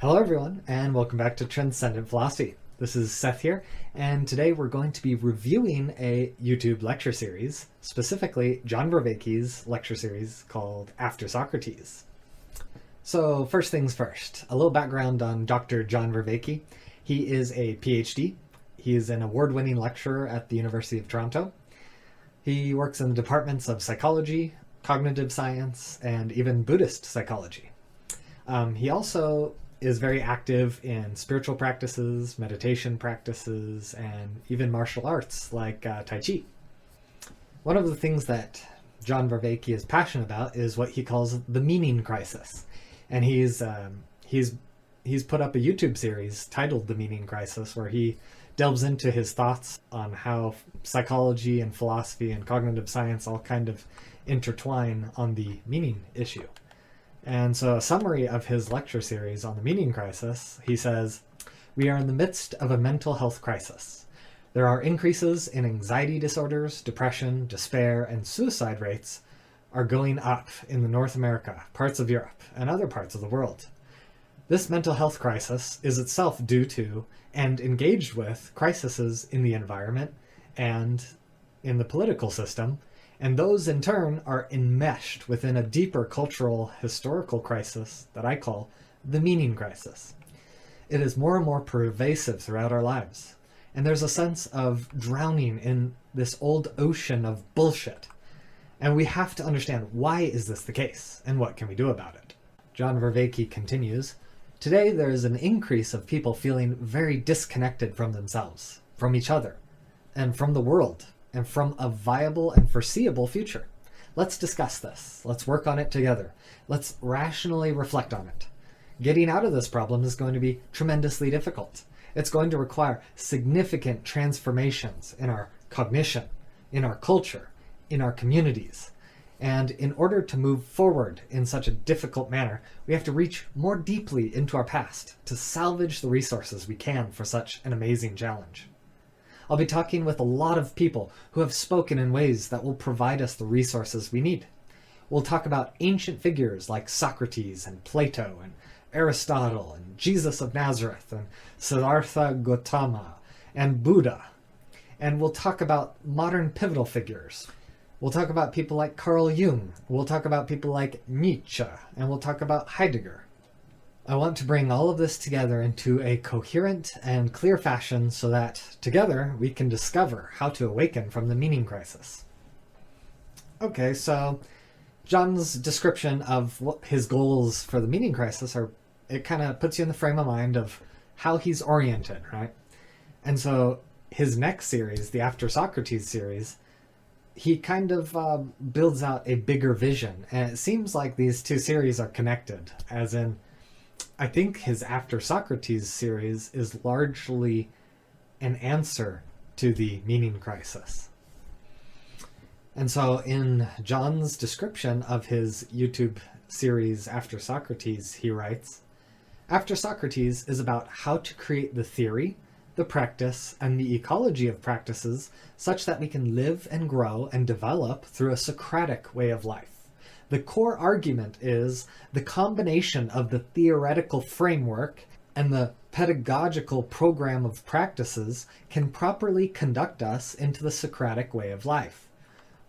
Hello everyone, and welcome back to Transcendent Philosophy. This is Seth here, and today we're going to be reviewing a YouTube lecture series, specifically John Vervaeke's lecture series called After Socrates. So first things first, a little background on Dr. John Vervaeke. He is a PhD. He is an award-winning lecturer at the University of Toronto. He works in the departments of psychology, cognitive science, and even Buddhist psychology. He also is very active in spiritual practices, meditation practices, and even martial arts like Tai Chi. One of the things that John Vervaeke is passionate about is what he calls the meaning crisis. And he's put up a YouTube series titled The Meaning Crisis, where he delves into his thoughts on how psychology and philosophy and cognitive science all kind of intertwine on the meaning issue. And so a summary of his lecture series on the meaning crisis, he says, "We are in the midst of a mental health crisis. There are increases in anxiety disorders, depression, despair, and suicide rates are going up in North America, parts of Europe, and other parts of the world. This mental health crisis is itself due to and engaged with crises in the environment and in the political system, and those in turn are enmeshed within a deeper cultural historical crisis that I call the meaning crisis. It is more and more pervasive throughout our lives, and there's a sense of drowning in this old ocean of bullshit. And we have to understand, why is this the case, and what can we do about it?" John Vervaeke continues, "Today there is an increase of people feeling very disconnected from themselves, from each other, and from the world, and from a viable and foreseeable future. Let's discuss this. Let's work on it together. Let's rationally reflect on it. Getting out of this problem is going to be tremendously difficult. It's going to require significant transformations in our cognition, in our culture, in our communities. And in order to move forward in such a difficult manner, we have to reach more deeply into our past to salvage the resources we can for such an amazing challenge. I'll be talking with a lot of people who have spoken in ways that will provide us the resources we need. We'll talk about ancient figures like Socrates and Plato and Aristotle and Jesus of Nazareth and Siddhartha Gautama and Buddha. And we'll talk about modern pivotal figures. We'll talk about people like Carl Jung. We'll talk about people like Nietzsche. And we'll talk about Heidegger. I want to bring all of this together into a coherent and clear fashion so that together we can discover how to awaken from the meaning crisis." Okay, so John's description of what his goals for the meaning crisis are, it kind of puts you in the frame of mind of how he's oriented, right? And so his next series, the After Socrates series, he kind of builds out a bigger vision. And it seems like these two series are connected, as in, I think his After Socrates series is largely an answer to the meaning crisis. And so in John's description of his YouTube series After Socrates, he writes, "After Socrates is about how to create the theory, the practice, and the ecology of practices such that we can live and grow and develop through a Socratic way of life. The core argument is the combination of the theoretical framework and the pedagogical program of practices can properly conduct us into the Socratic way of life.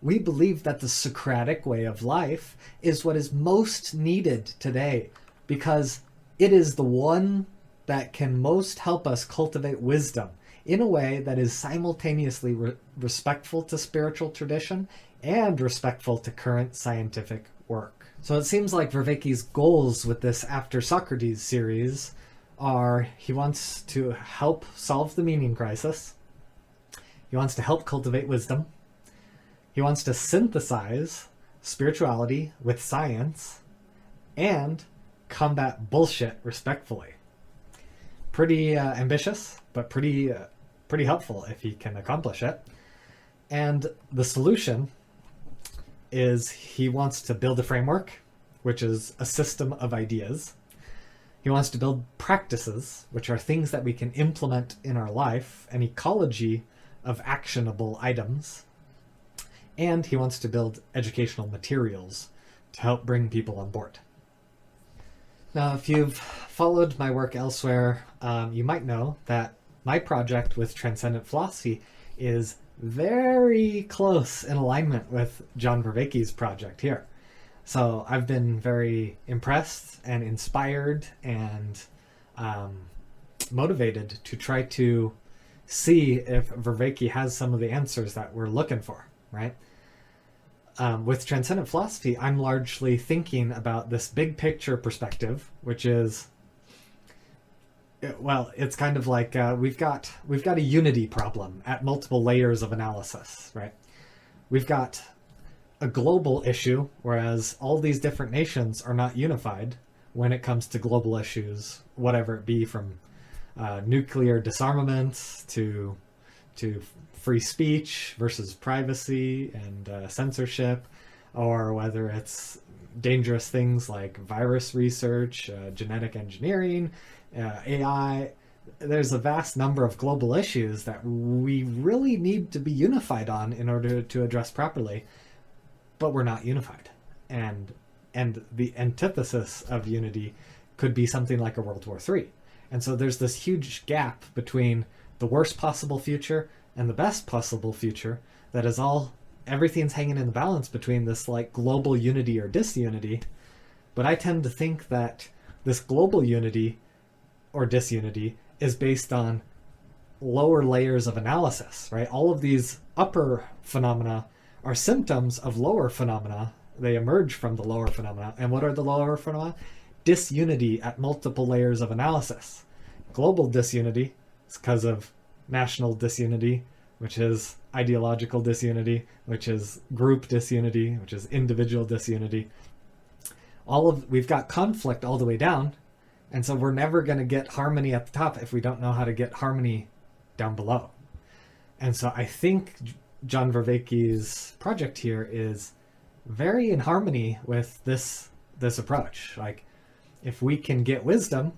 We believe that the Socratic way of life is what is most needed today because it is the one that can most help us cultivate wisdom in a way that is simultaneously respectful to spiritual tradition and respectful to current scientific work." So it seems like Vervaeke's goals with this After Socrates series are, he wants to help solve the meaning crisis, he wants to help cultivate wisdom, he wants to synthesize spirituality with science, and combat bullshit respectfully. Pretty ambitious, but pretty helpful if he can accomplish it. And the solution is he wants to build a framework, which is a system of ideas. He wants to build practices, which are things that we can implement in our life, an ecology of actionable items. And he wants to build educational materials to help bring people on board. Now, if you've followed my work elsewhere, you might know that my project with Transcendent Philosophy is very close in alignment with John Vervaeke's project here. So I've been very impressed and inspired and motivated to try to see if Vervaeke has some of the answers that we're looking for, right? With Transcendent Philosophy, I'm largely thinking about this big picture perspective, which is, well, it's kind of like we've got a unity problem at multiple layers of analysis, right? We've got a global issue, whereas all these different nations are not unified when it comes to global issues, whatever it be, from nuclear disarmament to free speech versus privacy and censorship, or whether it's dangerous things like virus research, genetic engineering, AI. There's a vast number of global issues that we really need to be unified on in order to address properly, but we're not unified. And the antithesis of unity could be something like a World War III. And so there's this huge gap between the worst possible future and the best possible future that is everything's hanging in the balance between this like global unity or disunity. But I tend to think that this global unity or disunity is based on lower layers of analysis, right? All of these upper phenomena are symptoms of lower phenomena. They emerge from the lower phenomena. And what are the lower phenomena? Disunity at multiple layers of analysis. Global disunity is because of national disunity, which is ideological disunity, which is group disunity, which is individual disunity. We've got conflict all the way down, and so we're never going to get harmony at the top if we don't know how to get harmony down below. And so I think John Vervaeke's project here is very in harmony with this approach. Like, if we can get wisdom,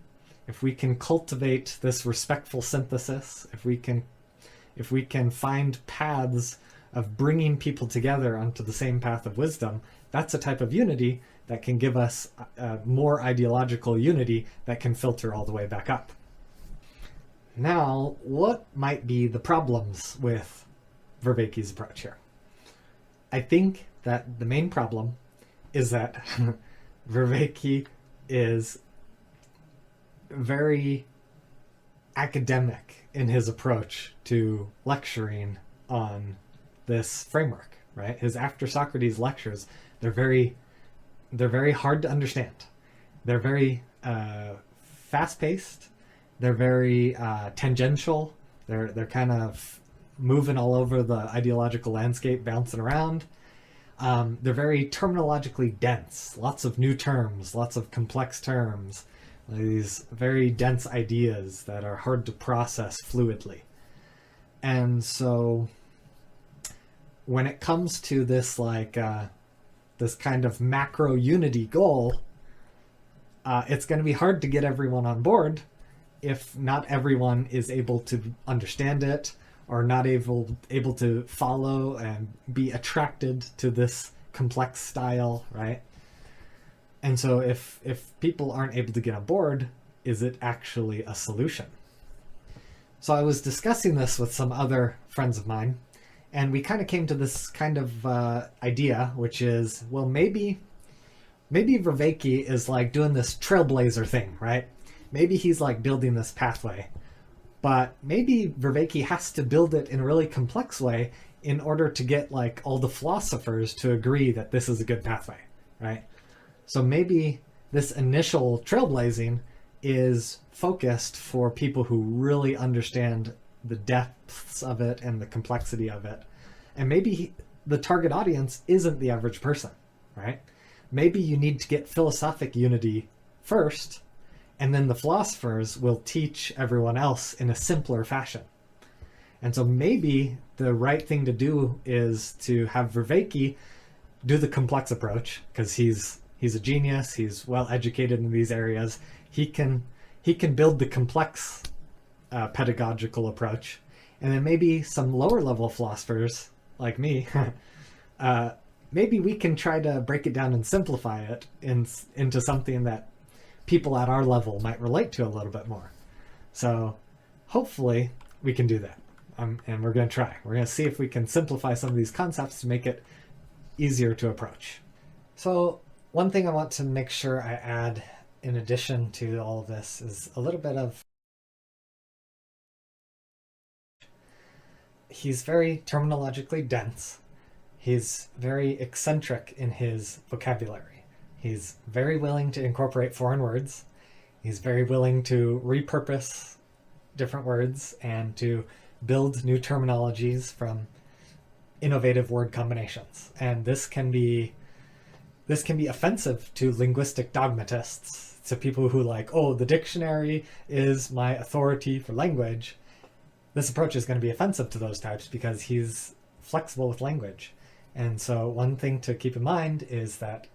if we can cultivate this respectful synthesis, if we can find paths of bringing people together onto the same path of wisdom, that's a type of unity that can give us more ideological unity that can filter all the way back up. Now, what might be the problems with Vervaeke's approach here? I think that the main problem is that Vervaeke is very academic in his approach to lecturing on this framework, right? His After Socrates lectures, they're very hard to understand. They're very fast-paced. They're very tangential. They're kind of moving all over the ideological landscape, bouncing around. They're very terminologically dense. Lots of new terms, lots of complex terms. These very dense ideas that are hard to process fluidly. And so when it comes to this this kind of macro unity goal, it's going to be hard to get everyone on board if not everyone is able to understand it, or not able to follow and be attracted to this complex style, right? And so if people aren't able to get on board, is it actually a solution? So I was discussing this with some other friends of mine, and we kind of came to this kind of idea, which is, well, maybe Vervaeke is like doing this trailblazer thing, right? Maybe he's like building this pathway, but maybe Vervaeke has to build it in a really complex way in order to get like all the philosophers to agree that this is a good pathway, right? So maybe this initial trailblazing is focused for people who really understand the depths of it and the complexity of it. And maybe the target audience isn't the average person, right? Maybe you need to get philosophic unity first, and then the philosophers will teach everyone else in a simpler fashion. And so maybe the right thing to do is to have Vervaeke do the complex approach, because he's a genius, he's well educated in these areas. He can build the complex pedagogical approach, and then maybe some lower level philosophers like me, maybe we can try to break it down and simplify it into something that people at our level might relate to a little bit more. So hopefully we can do that. And we're going to try. We're going to see if we can simplify some of these concepts to make it easier to approach. So one thing I want to make sure I add in addition to all of this is a little bit of... He's very terminologically dense. He's very eccentric in his vocabulary. He's very willing to incorporate foreign words. He's very willing to repurpose different words and to build new terminologies from innovative word combinations. And this can be offensive to linguistic dogmatists, to people who oh, the dictionary is my authority for language. This approach is going to be offensive to those types because he's flexible with language. And so one thing to keep in mind is that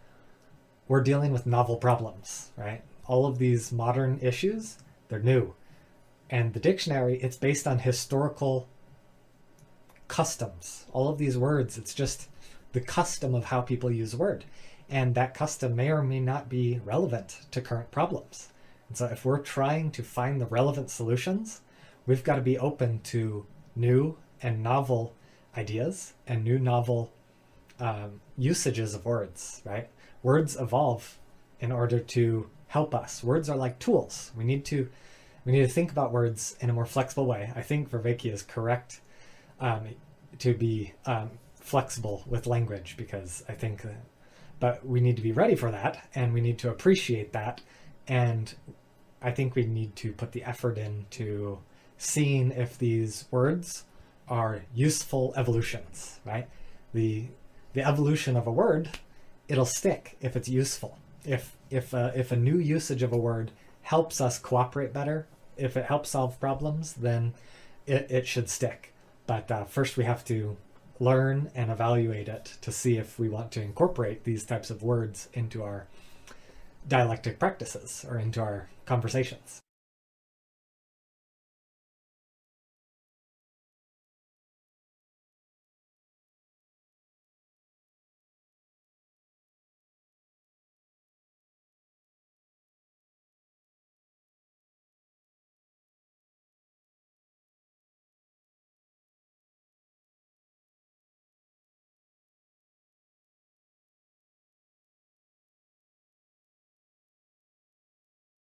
we're dealing with novel problems, right? All of these modern issues, they're new. And the dictionary, it's based on historical customs. All of these words, it's just the custom of how people use a word. And that custom may or may not be relevant to current problems. And so if we're trying to find the relevant solutions, we've got to be open to new and novel ideas and new novel usages of words, right? Words evolve in order to help us. Words are like tools. We need to think about words in a more flexible way. I think Vervaeke is correct to be flexible with language, because I think but we need to be ready for that, and we need to appreciate that, and I think we need to put the effort into seeing if these words are useful evolutions, right? The evolution of a word, it'll stick if it's useful. If a new usage of a word helps us cooperate better, if it helps solve problems, then it should stick. But first we have to learn and evaluate it to see if we want to incorporate these types of words into our dialectic practices or into our conversations.